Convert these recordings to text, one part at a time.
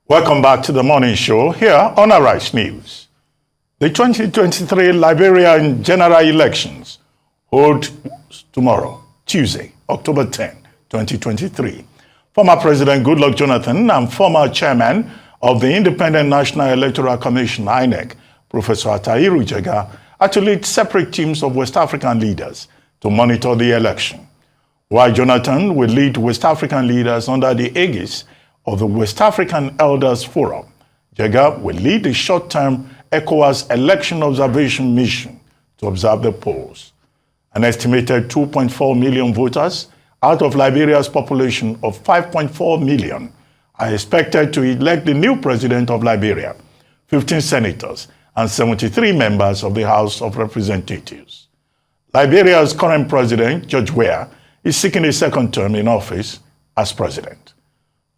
Welcome back to the morning show here on Arise News. The 2023 Liberian general elections hold tomorrow, Tuesday, October 10, 2023. Former President Goodluck Jonathan and former chairman of the Independent National Electoral Commission, INEC, Professor Atahiru Jega, are to lead separate teams of West African leaders to monitor the election. While Jonathan will lead West African leaders under the aegis of the West African Elders Forum, Jega will lead the short-term ECOWAS election observation mission to observe the polls. An estimated 2.4 million voters out of Liberia's population of 5.4 million are expected to elect the new president of Liberia, 15 senators, and 73 members of the House of Representatives. Liberia's current president, George Weah, is seeking a second term in office as president.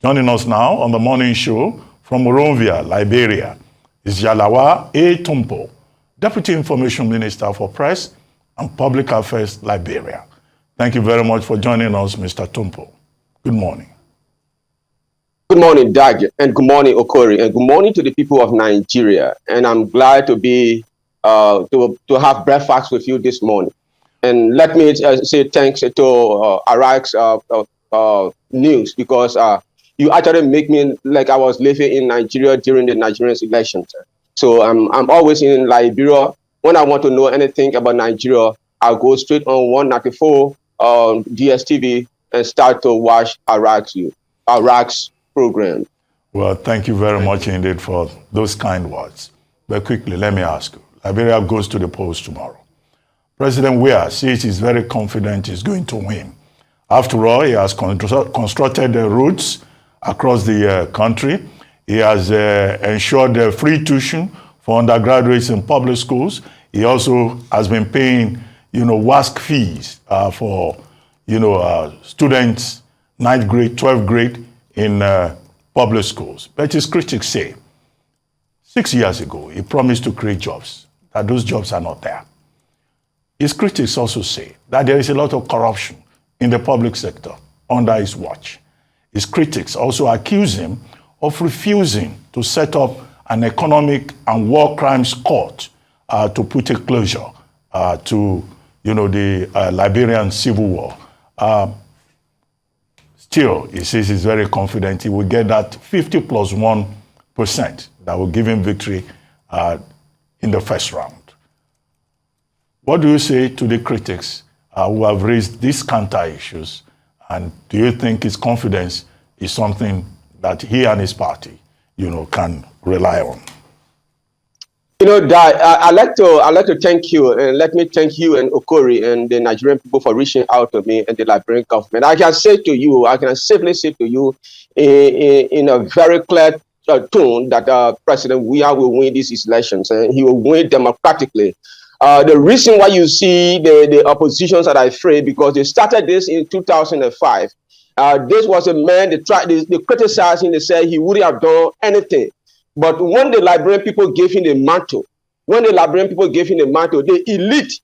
Joining us now on the morning show from Monrovia, Liberia, is Jarlawah Tonpo, Deputy Information Minister for Press and Public Affairs, Liberia. Thank you very much for joining us, Mr. Tonpo. Good morning. Good morning, Dag, and good morning, Okori, and good morning to the people of Nigeria. And I'm glad to be to have breakfast with you this morning. And let me say thanks to Arise News, because you actually make me like I was living in Nigeria during the Nigerian elections. So I'm always in Liberia. When I want to know anything about Nigeria, I'll go straight on 194 DSTV and start to watch Arise program. Well, thank you very much indeed for those kind words. But quickly, let me ask you. Liberia goes to the polls tomorrow. President Weah says he's very confident he's going to win. After all, he has constructed the roads across the country. He has ensured free tuition for undergraduates in public schools. He also has been paying, WASC fees for, students 9th grade, 12th grade in public schools. But his critics say 6 years ago, he promised to create jobs, that those jobs are not there. His critics also say that there is a lot of corruption in the public sector under his watch. His critics also accuse him of refusing to set up an economic and war crimes court to put a closure to the Liberian civil war. Still, he says he's very confident he will get that 50 plus 1% that will give him victory in the first round. What do you say to the critics who have raised these counter issues? And do you think his confidence is something that he and his party, can rely on? Dad, I'd like to thank you, and let me thank you and Okori and the Nigerian people for reaching out to me and the Liberian government. I can safely say to you in a very clear tone that President Weah will win these elections, and he will win democratically. The reason why you see the oppositions are afraid, because they started this in 2005. This was a man, they criticized him, they said he wouldn't have done anything. But when the Liberian people gave him the mantle, the elite,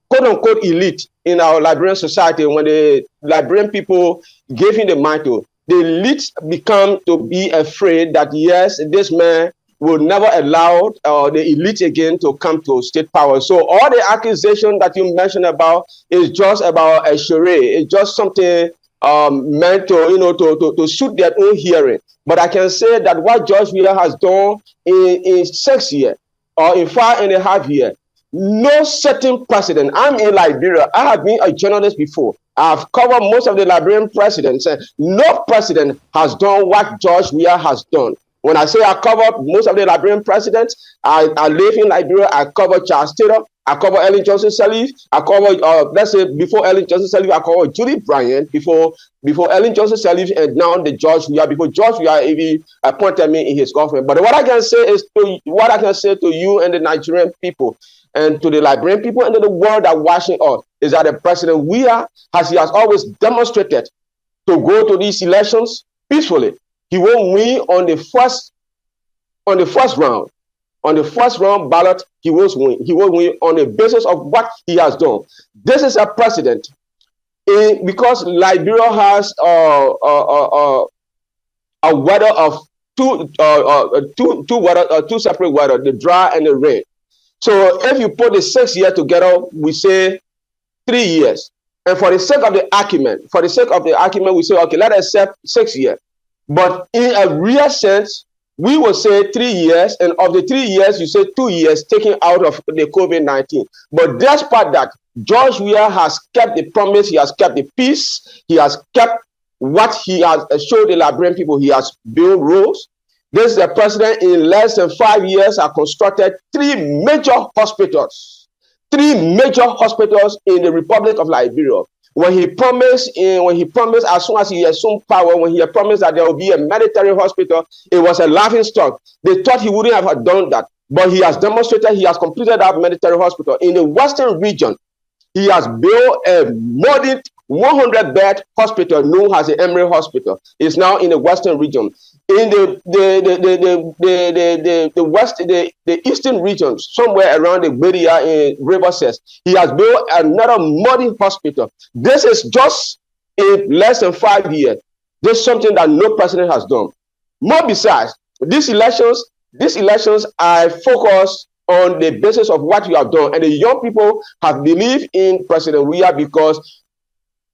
quote unquote elite in our Liberian society, when the Liberian people gave him the mantle, the elite become to be afraid that yes, this man will never allow the elite again to come to state power. So all the accusation that you mentioned about is just about a charade. It's just something meant to, to suit their own hearing. But I can say that what George Weah has done in 6 years or in 5.5 years, no certain president. I'm in Liberia. I have been a journalist before. I've covered most of the Liberian presidents. No president has done what George Weah has done. When I say I covered most of the Liberian presidents, I live in Liberia. I covered Charles Taylor. I covered Ellen Johnson Sirleaf. I covered, let's say, before Ellen Johnson Sirleaf, I covered Judy Bryant. Before Ellen Johnson Sirleaf, and now the George Weah. Before George Weah even appointed me in his government. But what I can say to you and the Nigerian people, and to the Liberian people and to the world that watching us, is that the President Weah he has always demonstrated to go to these elections peacefully. He will win on the first round. On the first round ballot, he will win. He will win on the basis of what he has done. This is a precedent, because Liberia has a weather of two separate water, the dry and the rain. So if you put the 6 years together, we say 3 years. And for the sake of the argument, we say, okay, let us accept 6 years. But in a real sense, we will say 3 years, and of the 3 years, you say 2 years taken out of the COVID-19. But despite that, George Weah has kept the promise, he has kept the peace, he has kept what he has showed the Liberian people. He has built roads. This is the president in less than 5 years has constructed 3 major hospitals. 3 major hospitals in the Republic of Liberia. When he promised, as soon as he assumed power, when he promised that there will be a military hospital, it was a laughing stock. They thought he wouldn't have done that, but he has demonstrated, he has completed that military hospital. In the Western region, he has built a modern 100-bed hospital known as the Emory Hospital. It's now in the Western region. In the eastern region, somewhere around the Weah in Riverside, he has built another modern hospital. This is just in less than 5 years. This is something that no president has done. More besides, these elections are focused on the basis of what you have done, and the young people have believed in President Weah because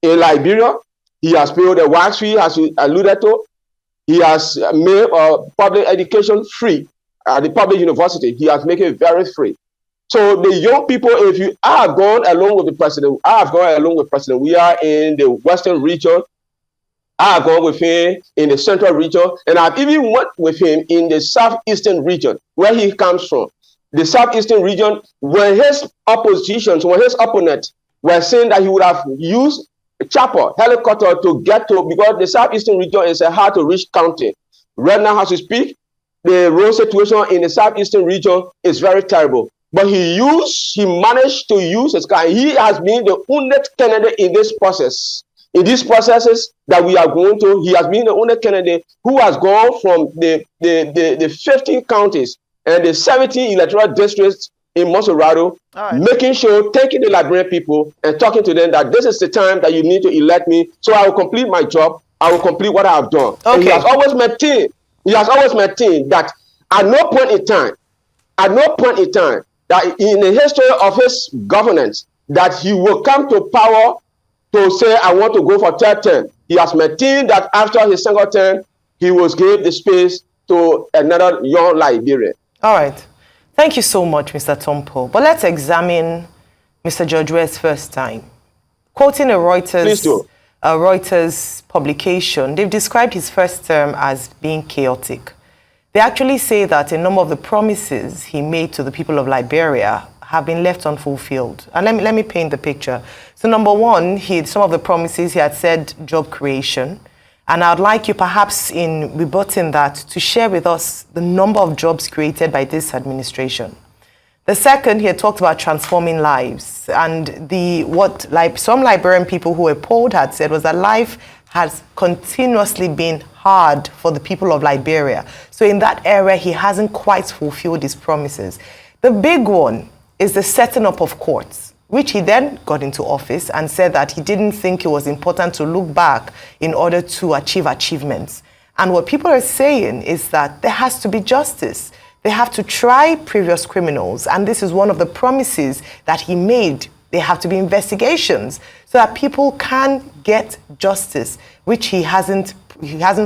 in Liberia, he has built a wax fee, as you alluded to. He has made public education free at the public university. He has made it very free. So the young people, if you have gone along with the president, I have gone along with President Weah in the Western region. I have gone with him in the Central region, and I've even went with him in the Southeastern region, where he comes from. The Southeastern region, when his opponents were saying that he would have used a chopper, helicopter to get to, because the Southeastern region is a hard to reach county. Right now, as we speak, the road situation in the Southeastern region is very terrible. But he managed to use his car. He has been the only candidate in this process. In these processes that we are going to, he has been the only candidate who has gone from the 15 counties and the 17 electoral districts in Monserrado, making sure, taking the Liberian people and talking to them that this is the time that you need to elect me, so I will complete my job, I will complete what I have done. Okay. And he has always maintained that at no point in time, that in the history of his governance, that he will come to power to say, I want to go for third term. He has maintained that after his second term, he will give the space to another young Liberian. All right. Thank you so much, Mr. Tonpo. But let's examine Mr. George Weah's first time. Quoting a Reuters publication, they've described his first term as being chaotic. They actually say that a number of the promises he made to the people of Liberia have been left unfulfilled. And let me paint the picture. So number one, some of the promises he had said job creation. And I'd like you, perhaps in rebutting that, to share with us the number of jobs created by this administration. The second, he had talked about transforming lives. And some Liberian people who were polled had said was that life has continuously been hard for the people of Liberia. So in that area, he hasn't quite fulfilled his promises. The big one is the setting up of courts, which he then got into office and said that he didn't think it was important to look back in order to achieve achievements. And what people are saying is that there has to be justice. They have to try previous criminals. And this is one of the promises that he made. There have to be investigations so that people can get justice, which he hasn't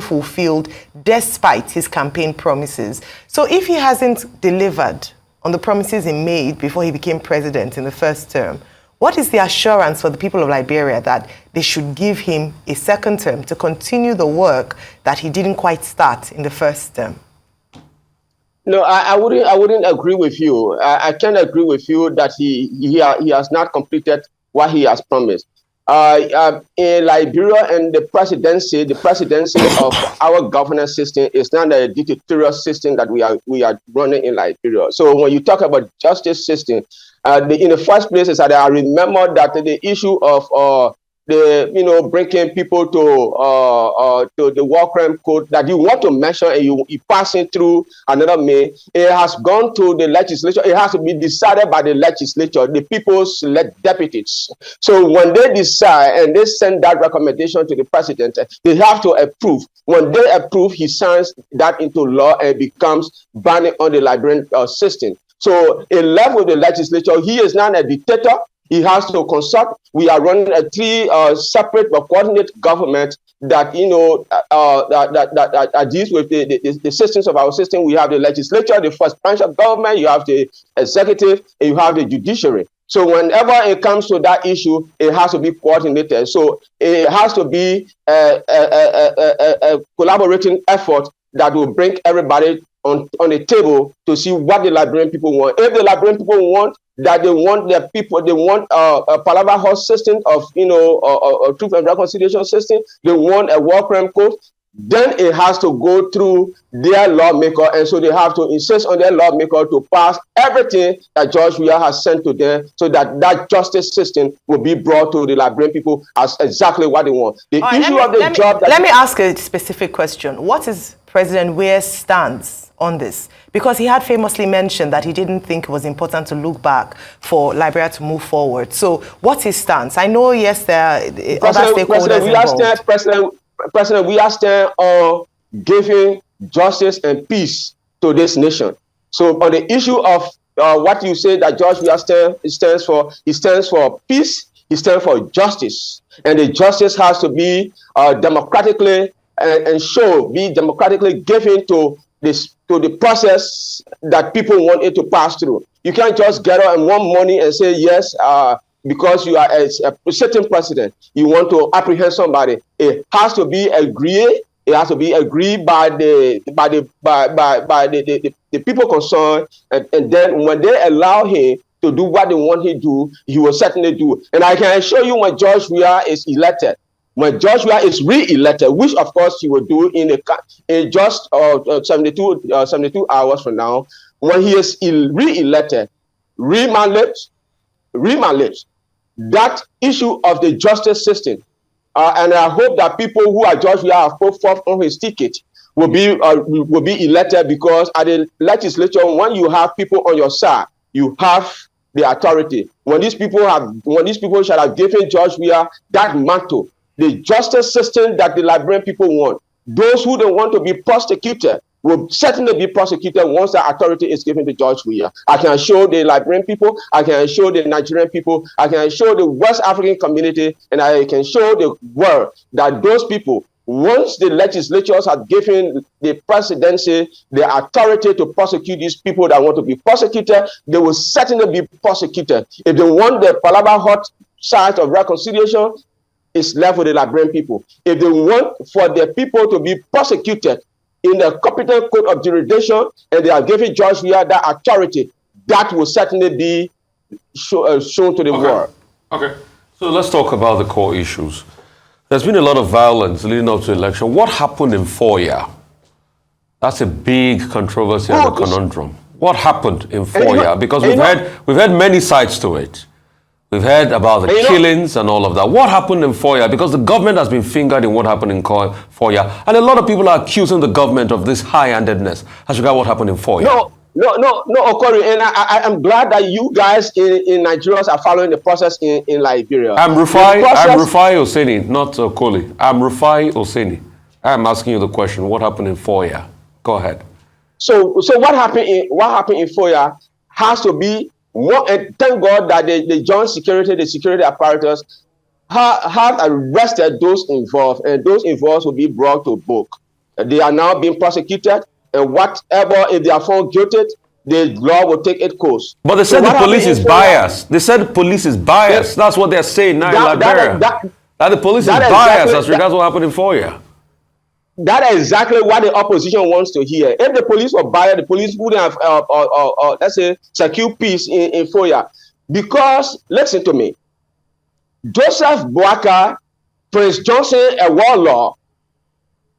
fulfilled despite his campaign promises. So if he hasn't delivered on the promises he made before he became president in the first term, what is the assurance for the people of Liberia that they should give him a second term to continue the work that he didn't quite start in the first term? No, I wouldn't agree with you. I can't agree with you that he has not completed what he has promised. In Liberia and the presidency of our governance system is not a dictatorial system that we are running in Liberia. So when you talk about justice system, in the first place is that I remember that the issue of bringing people to the war crime code that you want to mention and you pass it through another May. It has gone to the legislature. It has to be decided by the legislature. The people select deputies. So when they decide and they send that recommendation to the president, they have to approve. When they approve, he signs that into law and becomes binding on the Liberian system. So it left with the legislature. He is not a dictator. He has to consult. We are running a three separate but coordinated government that that deals with the systems of our system. We have the legislature, the first branch of government. You have the executive, and you have the judiciary. So whenever it comes to that issue, it has to be coordinated. So it has to be a collaborating effort that will bring everybody on the table to see what the Liberian people want. If the Liberian people want that, they want their people, they want a palaver horse system of a truth and reconciliation system, they want a war crime code, then it has to go through their lawmaker, and so they have to insist on their lawmaker to pass everything that George Weah has sent to them, so that that justice system will be brought to the Liberian people as exactly what they want. The issue of the job. Let me ask a specific question. What is President Weah's stance on this? Because he had famously mentioned that he didn't think it was important to look back for Liberia to move forward. So what's his stance? I know, yes, there are other stakeholders involved. President, we are still on giving justice and peace to this nation. So on the issue of what you say that George Weah stands for, he stands for peace, he stands for justice. And the justice has to be democratically be democratically given to the process that people want it to pass through. You can't just get out and want money and say yes, because you are a certain president, you want to apprehend somebody. It has to be agreed. It has to be agreed by the people concerned, and then when they allow him to do what they want him to do, he will certainly do. And I can assure you, when George Weah is elected, when George Weah is re-elected, which of course he will do in just 72 hours from now, when he is re-elected, remanaged, that issue of the justice system, and I hope that people who are George Weah have put forth on his ticket will be elected, because at the legislature, when you have people on your side, you have the authority. When these people shall have given George Weah that mantle, the justice system that the Liberian people want, those who don't want to be prosecuted will certainly be prosecuted once the authority is given to George Weah. I can assure the Liberian people, I can assure the Nigerian people, I can assure the West African community, and I can show the world that those people, once the legislatures have given the presidency the authority to prosecute these people that want to be prosecuted, they will certainly be prosecuted. If they want the palaver hot side of reconciliation, it's left with the Liberian people. If they want for the people to be prosecuted in the competent code of jurisdiction, and they are giving George Weah that authority, that will certainly be shown to the world. Okay, so let's talk about the core issues. There's been a lot of violence leading up to the election. What happened in Weah? That's a big controversy and a conundrum. What happened in Weah? Because we've had many sides to it. We've heard about the killings and all of that. What happened in Weah? Because the government has been fingered in what happened in Weah. And a lot of people are accusing the government of this high-handedness as regards what happened in Weah. No, Okori. And I'm glad that you guys in Nigeria are following the process in Liberia. I'm Rufai Oseni, not Okoli. I'm Rufai Oseni. I'm asking you the question. What happened in Weah? Go ahead. So what happened in Weah has to be, and thank God that the joint security, the security apparatus have arrested those involved, and those involved will be brought to book. They are now being prosecuted, and whatever, if they are found guilty, the law will take its course. But they said the police is biased. They said the police is biased. That's what they're saying now in Liberia. That the police is biased as regards what happened in Weah. That is exactly what the opposition wants to hear. If the police were biased, the police would have, let's say, secure peace in Weah. Because, listen to me, Joseph Boaka, Prince Johnson, a warlord,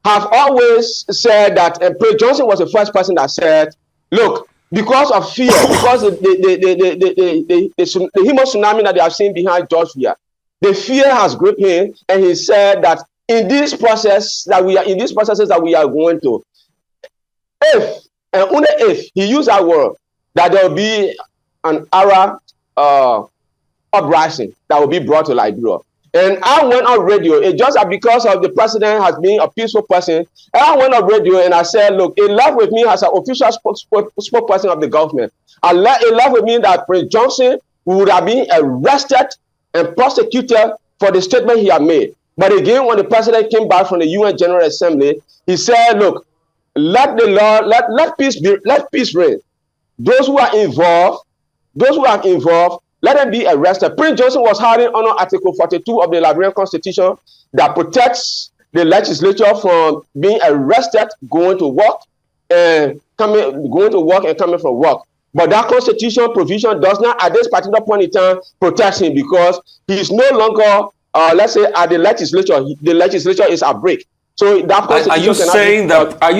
have always said that, and Prince Johnson was the first person that said, look, because of fear, because the human tsunami that they have seen behind George Weah, The fear has gripped him, and he said that in this process that we are in these processes that we are going to, if and only if he used that word, that there will be an Arab uprising that will be brought to Liberia. And I went on radio. It just that because of the president has been a peaceful person, and I went on radio and I said, look, it left with me as an official spokesperson of the government. It left with me that Prince Johnson would have been arrested and prosecuted for the statement he had made. But again, when the president came back from the UN General Assembly, he said, look, let the law, let peace reign. Those who are involved, let them be arrested. Prince Johnson was hiding under Article 42 of the Liberian Constitution that protects the legislature from being arrested, going to work and coming from work. But that constitutional provision does not, at this particular point in time, protect him because he is no longer, let's say, at the legislature. The legislature is at break. So that are you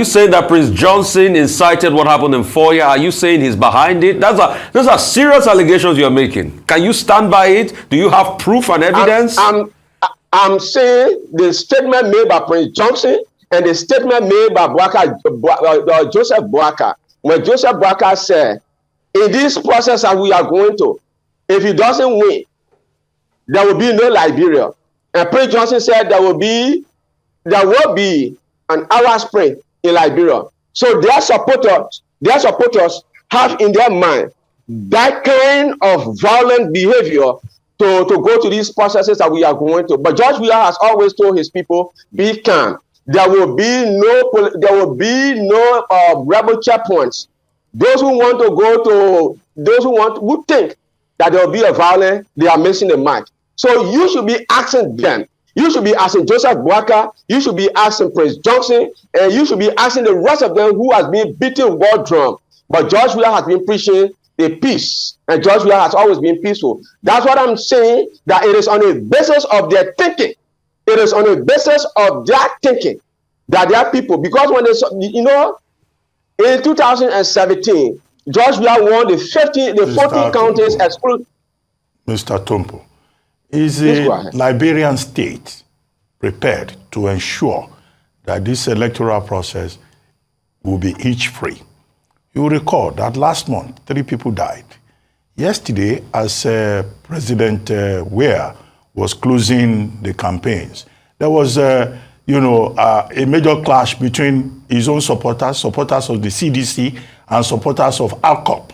saying that Prince Johnson incited what happened in Foya? Are you saying he's behind it? Those are serious allegations you're making. Can you stand by it? Do you have proof and evidence? I'm saying the statement made by Prince Johnson and the statement made by Joseph Boaka, when Joseph Boaka said, in this process that we are going to, if he doesn't win, there will be no Liberia. And Prince Johnson said there will be an Arab Spring in Liberia. So their supporters have in their mind that kind of violent behavior to go to these processes that we are going to. But George Weah has always told his people, be calm. There will be no rebel checkpoints. Those who want to go to, who think that there will be a violence, they are missing the mark. So you should be asking them. You should be asking Joseph Boaka, you should be asking Prince Johnson, and you should be asking the rest of them who has been beating war drum. But George Weah has been preaching the peace, and George Weah has always been peaceful. That's what I'm saying, that it is on the basis of their thinking. It is on the basis of their thinking that there are people, because when they, in 2017, George Weah won the 14 counties exclude. Mr. Tonpo, is the Liberian state prepared to ensure that this electoral process will be hitch-free? You recall that last month, 3 people died. Yesterday, as President Weah was closing the campaigns, there was a major clash between his own supporters of the CDC, and supporters of ALCOP.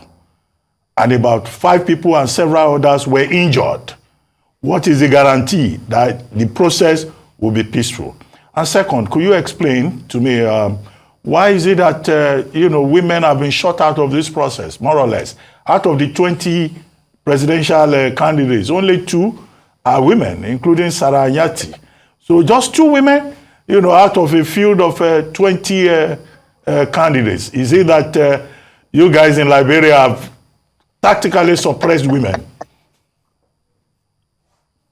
And about 5 people and several others were injured. What is the guarantee that the process will be peaceful? And second, could you explain to me why is it that women have been shut out of this process, more or less? Out of the 20 presidential candidates, only 2 are women, including Sarah Anyati. So just 2 women, out of a field of 20 candidates. Is it that you guys in Liberia have tactically suppressed women?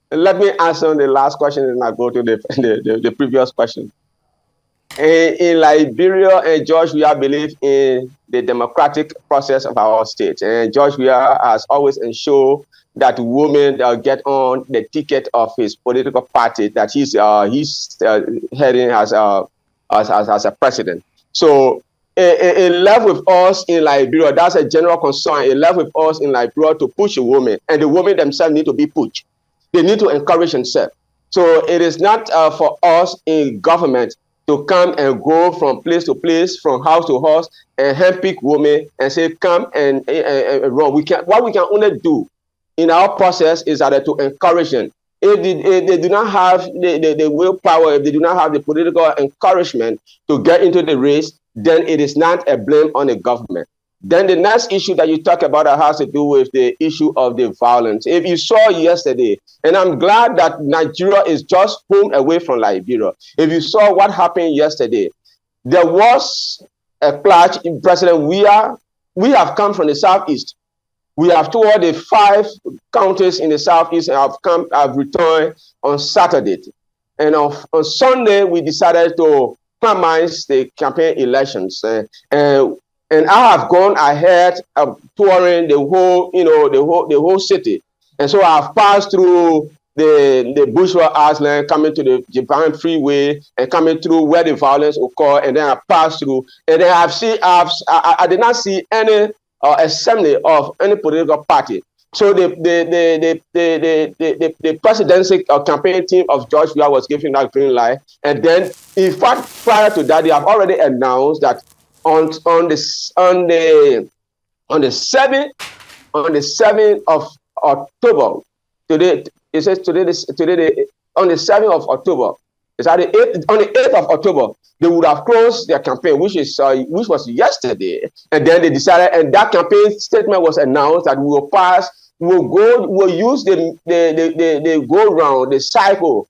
Let me answer the last question and I'll go to the previous question. In Liberia, and George Weah believe in the democratic process of our state. And George Weah has always ensured that women get on the ticket of his political party that he's heading as a president. So it left with us in Liberia. That's a general concern. It left with us in Liberia to push the women, and the women themselves need to be pushed. They need to encourage themselves. So it is not for us in government to come and go from place to place, from house to house, and handpick women and say, come and run. What we can only do in our process is that to encourage them. If they do not have the willpower, if they do not have the political encouragement to get into the race, then it is not a blame on the government. Then the next issue that you talk about has to do with the issue of the violence. If you saw yesterday, and I'm glad that Nigeria is just home away from Liberia. If you saw what happened yesterday, there was a clash in President Weah. We have come from the southeast. We have toured the 5 counties in the southeast and have returned on Saturday. And on Sunday, we decided to promise the campaign elections. And I have gone ahead of touring the whole city. And so I've passed through the bourgeois island, coming to the Japan freeway, and coming through where the violence occurred, and then I passed through, and then I did not see any assembly of any political party. So the presidency campaign team of George Weah was giving that green light, and then in fact prior to that, they have already announced that on the 7th of October, today it says on the 7th of October, it's on the 8th of October, they would have closed their campaign, which was yesterday, and then they decided, and that campaign statement was announced that we'll use the go round, the cycle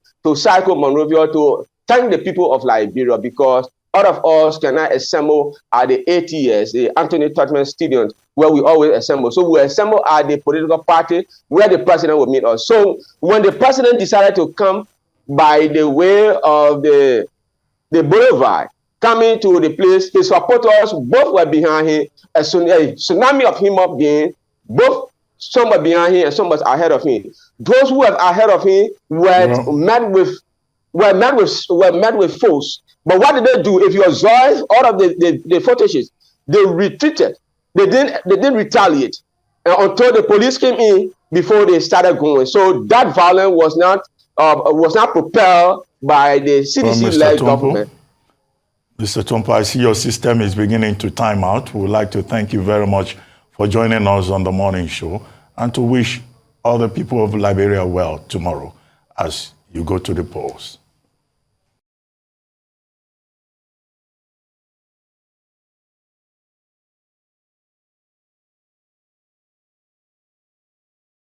Monrovia to thank the people of Liberia, because all of us cannot assemble at the ATS, the Anthony Totman Stadium, where we always assemble. So we assemble at the political party where the president will meet us. So when the president decided to come by the way of the boulevard, coming to the place, his supporters both were behind him. A tsunami of human beings, both some were behind him and some was ahead of him. Those who were ahead of him were met with force. But what did they do? If you observe all of the footages, they retreated. They didn't retaliate until the police came in before they started going. So that violence was not propelled by the CDC-led government. Mr. Tonpo, I see your system is beginning to time out. We would like to thank you very much for joining us on the morning show, and to wish all the people of Liberia well tomorrow as you go to the polls.